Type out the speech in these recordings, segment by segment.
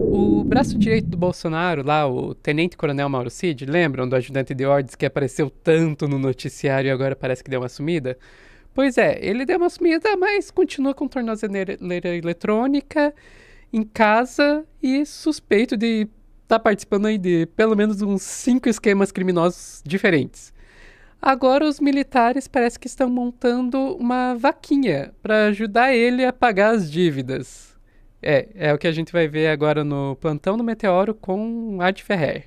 O braço direito do Bolsonaro, lá, o tenente-coronel Mauro Cid, lembram do ajudante de ordens que apareceu tanto no noticiário e agora parece que deu uma sumida? Pois é, ele deu uma sumida, mas continua com tornozeleira eletrônica em casa e suspeito de estar participando aí de pelo menos uns 5 esquemas criminosos diferentes. Agora os militares parece que estão montando uma vaquinha para ajudar ele a pagar as dívidas. É o que a gente vai ver agora no Plantão do Meteoro com Ad Ferrer.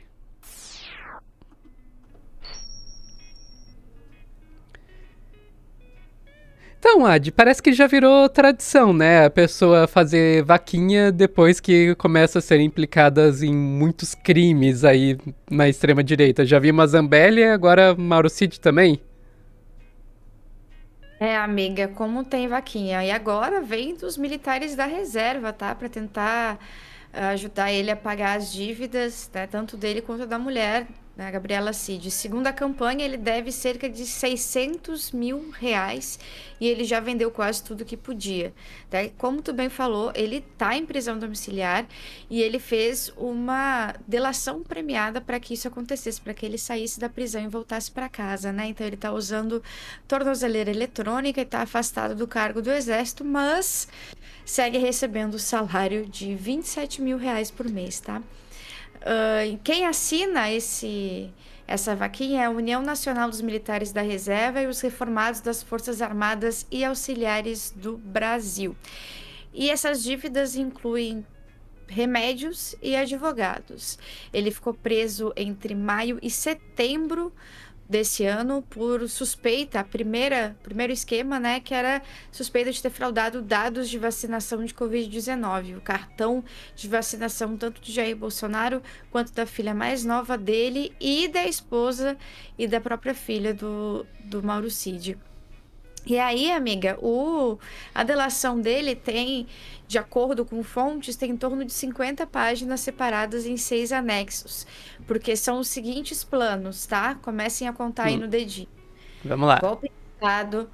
Então, Ad, parece que já virou tradição, né? A pessoa fazer vaquinha depois que começa a ser implicadas em muitos crimes aí na extrema-direita. Já vimos a Zambelli, agora Mauro Cid também. É, amiga, como tem vaquinha. E agora vem dos militares da reserva, tá? Para tentar ajudar ele a pagar as dívidas, né? Tanto dele quanto da mulher, né? Gabriela Cid. Segundo a campanha, ele deve cerca de 600 mil reais e ele já vendeu quase tudo que podia, tá? Como tu bem falou, ele tá em prisão domiciliar e ele fez uma delação premiada para que isso acontecesse, para que ele saísse da prisão e voltasse para casa, né? Então ele tá usando tornozeleira eletrônica e está afastado do cargo do Exército, mas segue recebendo o salário de 27 mil reais por mês, tá? Quem assina essa vaquinha é a União Nacional dos Militares da Reserva e os reformados das Forças Armadas e Auxiliares do Brasil. E essas dívidas incluem remédios e advogados. Ele ficou preso entre maio e setembro desse ano por suspeita, primeiro esquema, né, que era suspeita de ter fraudado dados de vacinação de Covid-19, o cartão de vacinação tanto de Jair Bolsonaro quanto da filha mais nova dele e da esposa e da própria filha do Mauro Cid. E aí, amiga, a delação dele tem, de acordo com fontes, tem em torno de 50 páginas separadas em 6 anexos. Porque são os seguintes planos, tá? Comecem a contar aí Hum, no dedinho. vamos lá. Golpe de Estado,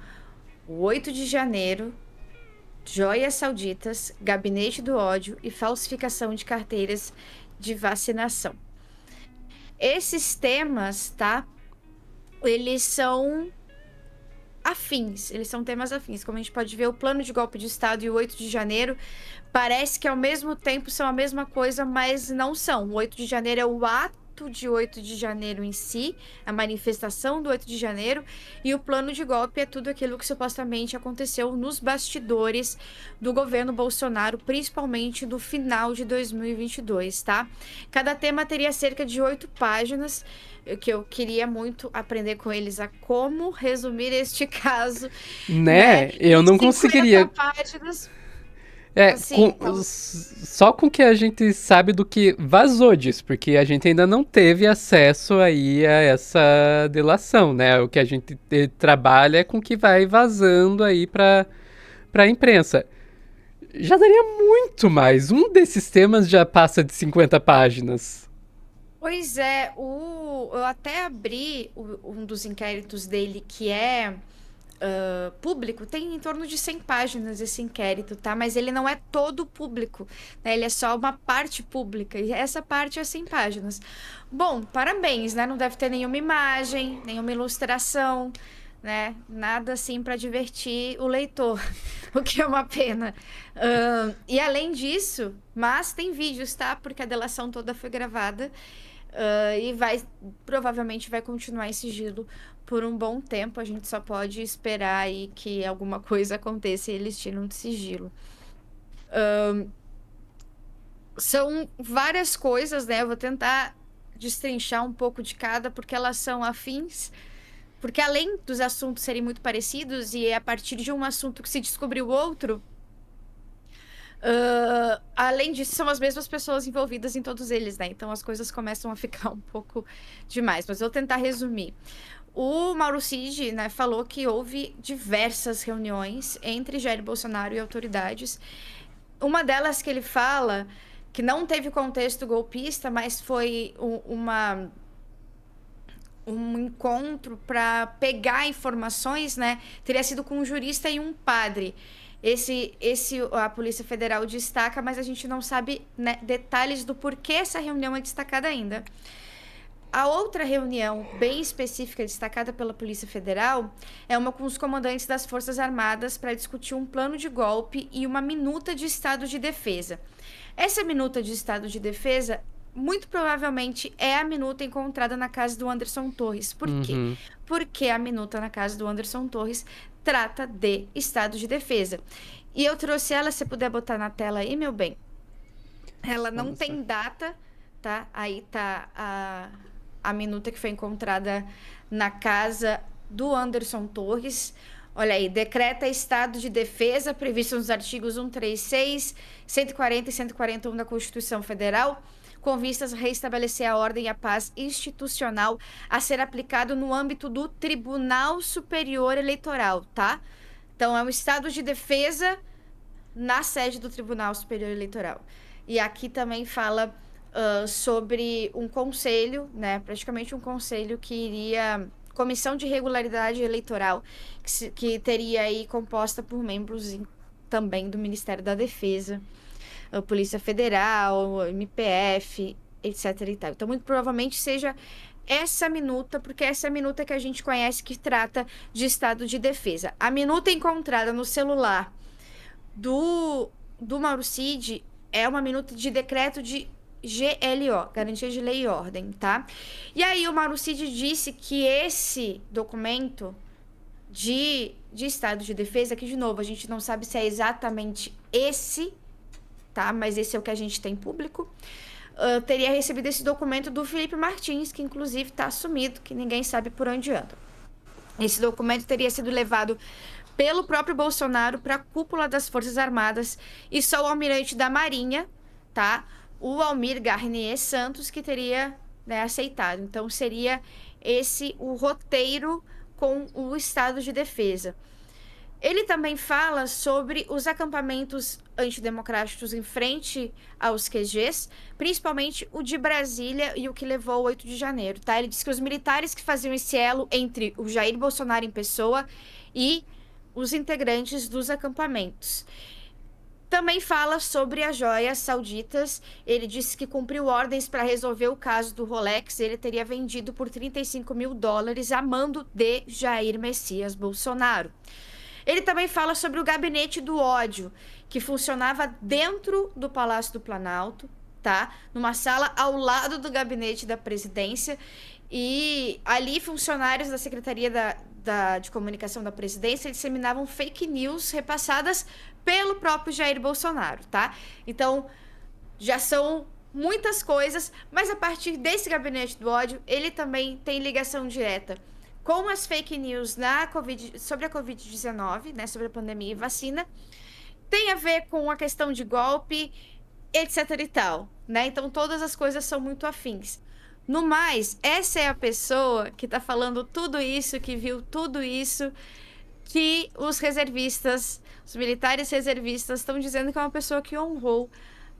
o 8 de janeiro, joias sauditas, gabinete do ódio e falsificação de carteiras de vacinação. Esses temas, tá? Eles são afins, eles são temas afins. Como a gente pode ver, o plano de golpe de Estado e o 8 de janeiro parece que ao mesmo tempo são a mesma coisa, mas não são. O 8 de janeiro é o ato de 8 de janeiro em si, a manifestação do 8 de janeiro, e o plano de golpe é tudo aquilo que supostamente aconteceu nos bastidores do governo Bolsonaro, principalmente no final de 2022, tá? Cada tema teria cerca de 8 páginas, que eu queria muito aprender com eles a como resumir este caso, né? Né? Eu Em não 50 conseguiria. páginas, É, assim, então, só com o que a gente sabe do que vazou disso, porque a gente ainda não teve acesso aí a essa delação, né? O que a gente trabalha é com o que vai vazando aí pra imprensa. Já daria muito mais. Um desses temas já passa de 50 páginas. pois é, eu até abri um dos inquéritos dele que é público, tem em torno de 100 páginas esse inquérito, tá? Mas ele não é todo público, né? Ele é só uma parte pública, e essa parte é 100 páginas. Bom, parabéns, né? Não deve ter nenhuma imagem, nenhuma ilustração, né? Nada assim para divertir o leitor, o que é uma pena. E além disso, mas tem vídeos, tá? Porque a delação toda foi gravada. E provavelmente vai continuar em sigilo por um bom tempo. A gente só pode esperar aí que alguma coisa aconteça e eles tiram de sigilo. São várias coisas, né? Eu vou tentar destrinchar um pouco de cada, porque elas são afins. Porque além dos assuntos serem muito parecidos, e é a partir de um assunto que se descobriu outro, além disso, são as mesmas pessoas envolvidas em todos eles, né? Então as coisas começam a ficar um pouco demais. Mas eu vou tentar resumir. O Mauro Cid, né, falou que houve diversas reuniões entre Jair Bolsonaro e autoridades. Uma delas que ele fala que não teve contexto golpista, mas foi um encontro para pegar informações, né? Teria sido com um jurista e um padre. A Polícia Federal destaca, mas a gente não sabe, né, detalhes do porquê essa reunião é destacada ainda. A outra reunião bem específica destacada pela Polícia Federal é uma com os comandantes das Forças Armadas para discutir um plano de golpe e uma minuta de estado de defesa. Essa minuta de estado de defesa, muito provavelmente, é a minuta encontrada na casa do Anderson Torres. Por quê? Uhum. Porque a minuta na casa do Anderson Torres trata de estado de defesa. E eu trouxe ela, se puder botar na tela aí, meu bem. Ela não Vamos lá. tem data, tá? Aí tá a minuta que foi encontrada na casa do Anderson Torres. Olha aí, decreta estado de defesa previsto nos artigos 136, 140 e 141 da Constituição Federal, com vistas a reestabelecer a ordem e a paz institucional a ser aplicado no âmbito do Tribunal Superior Eleitoral, tá? Então, é um estado de defesa na sede do Tribunal Superior Eleitoral. E aqui também fala sobre um conselho, né? Praticamente um conselho que iria... Comissão de Regularidade Eleitoral, que teria aí composta por membros também do Ministério da Defesa, a Polícia Federal, MPF, etc. e tal. Então, muito provavelmente seja essa minuta, porque essa é a minuta que a gente conhece que trata de estado de defesa. A minuta encontrada no celular do Mauro Cid é uma minuta de decreto de GLO, Garantia de Lei e Ordem, tá? E aí o Mauro Cid disse que esse documento de estado de defesa, que de novo a gente não sabe se é exatamente esse, tá? Mas esse é o que a gente tem público. Teria recebido esse documento do Felipe Martins, que inclusive está sumido, que ninguém sabe por onde anda. Esse documento teria sido levado pelo próprio Bolsonaro para a cúpula das Forças Armadas e só o almirante da Marinha, tá? O Almir Garnier Santos, que teria, né, aceitado. Então, seria esse o roteiro com o estado de defesa. Ele também fala sobre os acampamentos antidemocráticos em frente aos QGs, principalmente o de Brasília e o que levou ao 8 de janeiro, tá? Ele diz que os militares que faziam esse elo entre o Jair Bolsonaro em pessoa e os integrantes dos acampamentos. Também fala sobre as joias sauditas. Ele disse que cumpriu ordens para resolver o caso do Rolex. Ele teria vendido por $35 mil a mando de Jair Messias Bolsonaro. Ele também fala sobre o gabinete do ódio, que funcionava dentro do Palácio do Planalto, tá? Numa sala ao lado do gabinete da presidência. E ali funcionários da Secretaria de Comunicação da Presidência disseminavam fake news repassadas pelo próprio Jair Bolsonaro, tá? Então, já são muitas coisas, mas a partir desse gabinete do ódio, ele também tem ligação direta com as fake news sobre a Covid-19, né, sobre a pandemia e vacina, tem a ver com a questão de golpe, etc e tal, né? Então, todas as coisas são muito afins. No mais, essa é a pessoa que tá falando tudo isso, que viu tudo isso, que os reservistas, os militares reservistas estão dizendo que é uma pessoa que honrou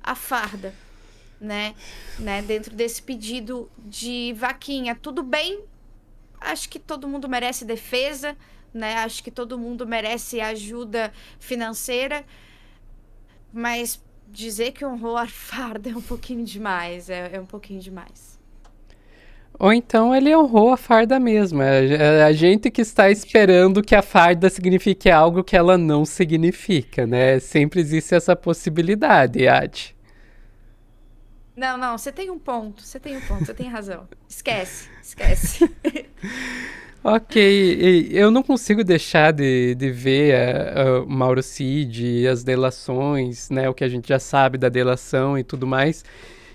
a farda, né? Dentro desse pedido de vaquinha. Tudo bem, acho que todo mundo merece defesa, né? Acho que todo mundo merece ajuda financeira, mas dizer que honrou a farda é um pouquinho demais, é um pouquinho demais. Ou então ele honrou a farda mesmo. É a gente que está esperando que a farda signifique algo que ela não significa, né? Sempre existe essa possibilidade, Yadi. Não, você tem um ponto, você tem razão. Esquece. Ok, eu não consigo deixar de ver o Mauro Cid e as delações, né? O que a gente já sabe da delação e tudo mais.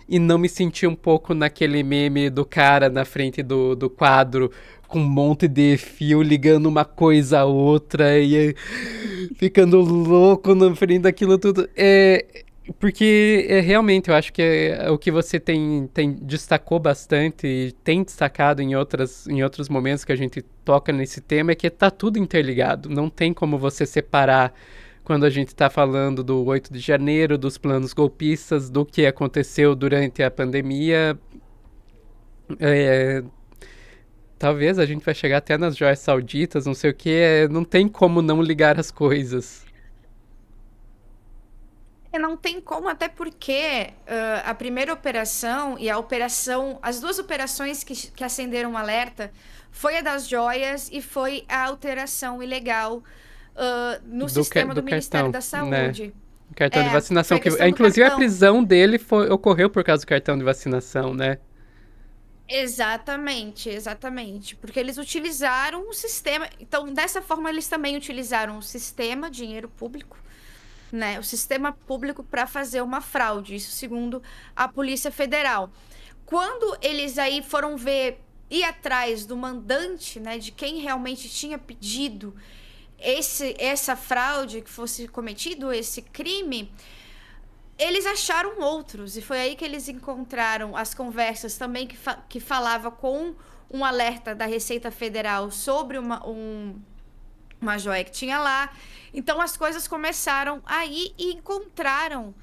E não me sentir um pouco naquele meme do cara na frente do quadro com um monte de fio ligando uma coisa a outra e ficando louco na frente daquilo tudo. Porque realmente eu acho que o que você destacou bastante e tem destacado em outros momentos que a gente toca nesse tema é que tá tudo interligado. Não tem como você separar quando a gente está falando do 8 de janeiro, dos planos golpistas, do que aconteceu durante a pandemia. Talvez a gente vai chegar até nas joias sauditas, não sei o que, não tem como não ligar as coisas. Não tem como, até porque a primeira operação e a operação, as duas operações que acenderam um alerta foi a das joias e foi a alteração ilegal no sistema Do do Ministério cartão, da né? Saúde. O cartão de Foi vacinação, a questão do inclusive a cartão. prisão dele ocorreu por causa do cartão de vacinação, né? Exatamente, exatamente. Porque eles utilizaram o sistema. Então, dessa forma, eles também utilizaram o sistema, dinheiro público, né? O sistema público para fazer uma fraude. Isso segundo a Polícia Federal. Quando eles aí foram ir atrás do mandante, né? De quem realmente tinha pedido essa fraude, que fosse cometido esse crime, eles acharam outros, e foi aí que eles encontraram as conversas também que falava com um alerta da Receita Federal sobre uma joia que tinha lá. Então as coisas começaram aí e encontraram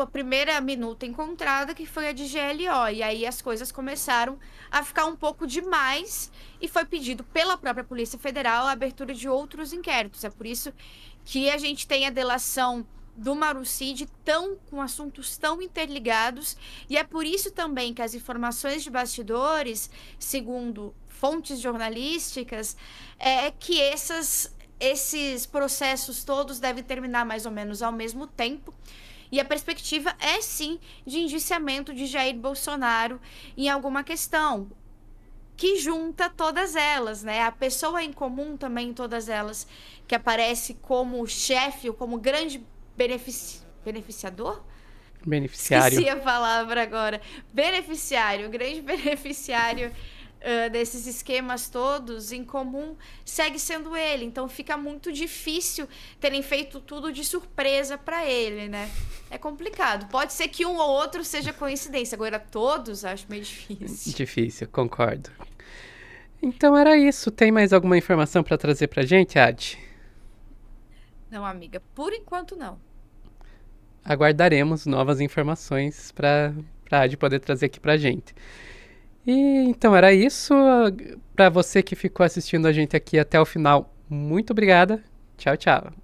a primeira minuta encontrada, que foi a de GLO. E aí as coisas começaram a ficar um pouco demais e foi pedido pela própria Polícia Federal a abertura de outros inquéritos. É por isso que a gente tem a delação do Mauro Cid com assuntos tão interligados, e é por isso também que as informações de bastidores, segundo fontes jornalísticas, é que esses processos todos devem terminar mais ou menos ao mesmo tempo. E a perspectiva é sim de indiciamento de Jair Bolsonaro em alguma questão que junta todas elas, né? A pessoa em comum também em todas elas, que aparece como chefe ou como grande beneficiador? Beneficiário. Esqueci a palavra agora. Beneficiário, grande beneficiário desses esquemas todos, em comum, segue sendo ele. Então fica muito difícil terem feito tudo de surpresa para ele, né? É complicado. Pode ser que um ou outro seja coincidência. Agora, todos acho meio difícil. Difícil, concordo. Então era isso. Tem mais alguma informação para trazer pra gente, Ad? Não, amiga, por enquanto não. Aguardaremos novas informações para Ad poder trazer aqui pra gente. E então era isso. Para você que ficou assistindo a gente aqui até o final, muito obrigada. Tchau, tchau.